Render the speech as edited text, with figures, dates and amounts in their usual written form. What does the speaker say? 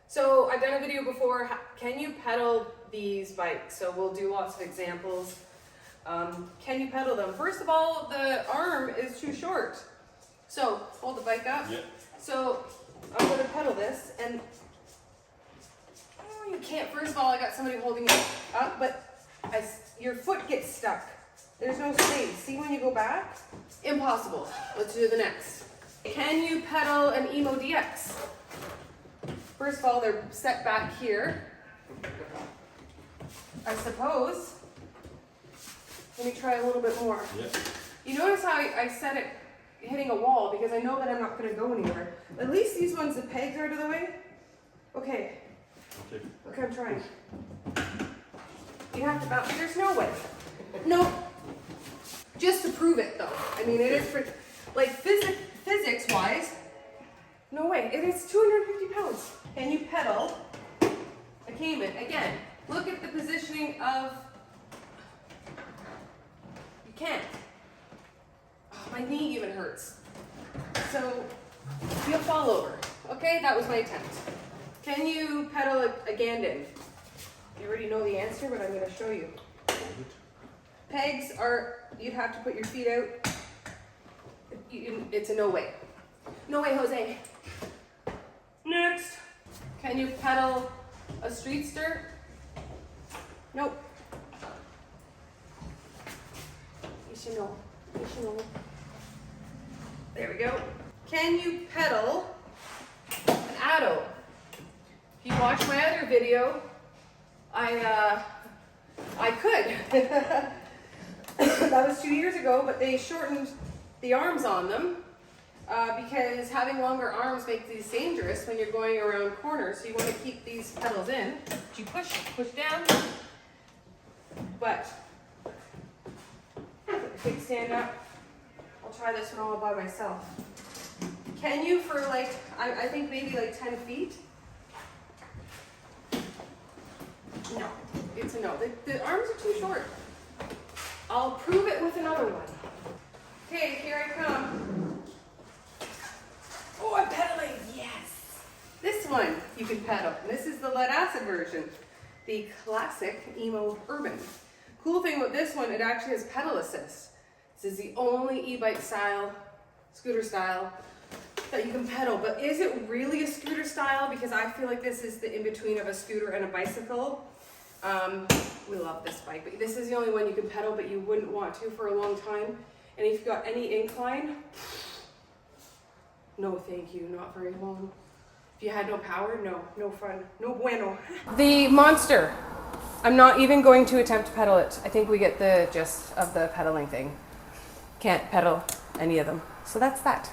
So I've done a video before, can you pedal these bikes? So we'll do lots of examples. Can you pedal them? First of all, the arm is too short. So hold the bike up. Yep. So I'm going to pedal this, and you can't. First of all, I got somebody holding it up, but your foot gets stuck. There's no space. See when you go back? Impossible. Let's do the next. Can you pedal an Emo DX? First of all, they're set back here. I suppose. Let me try a little bit more. Yep. You notice how I set it hitting a wall because I know that I'm not going to go anywhere. At least these ones, the pegs are out of the way. Okay. Okay, I'm trying. You have to bounce. There's no way. No. Just to prove it, though. I mean, it is for, like, physics-wise, no way. It is 250 pounds. Can you pedal a Cayman? Again, look at the positioning of... You can't. Oh, my knee even hurts. So, you'll fall over. Okay, that was my attempt. Can you pedal a Gandan? You already know the answer, but I'm going to show you. Pegs are, you'd have to put your feet out. It's a no way. No way, Jose. Next. Can you pedal a Streetster? Nope. You should know. You should know. There we go. Can you pedal an Addo? If you watch my other video, I could. That was 2 years ago, but they shortened the arms on them because having longer arms makes these dangerous when you're going around corners. So you want to keep these pedals in. You push down. But big stand up. I'll try this one all by myself. Can you for like, I think maybe like 10 feet? No, it's a no. The arms are too short. I'll prove it with another one. Okay, here I come. Oh, I'm pedaling, yes! This one you can pedal. This is the lead acid version, the classic Emo Urban. Cool thing with this one, it actually has pedal assist. This is the only e-bike style, scooter style, that you can pedal. But is it really a scooter style? Because I feel like this is the in-between of a scooter and a bicycle. We love this bike, but this is the only one you can pedal, but you wouldn't want to for a long time. And if you've got any incline, no thank you, not very long. If you had no power, no fun, no bueno. The Monster. I'm not even going to attempt to pedal it. I think we get the gist of the pedaling thing. Can't pedal any of them. So that's that.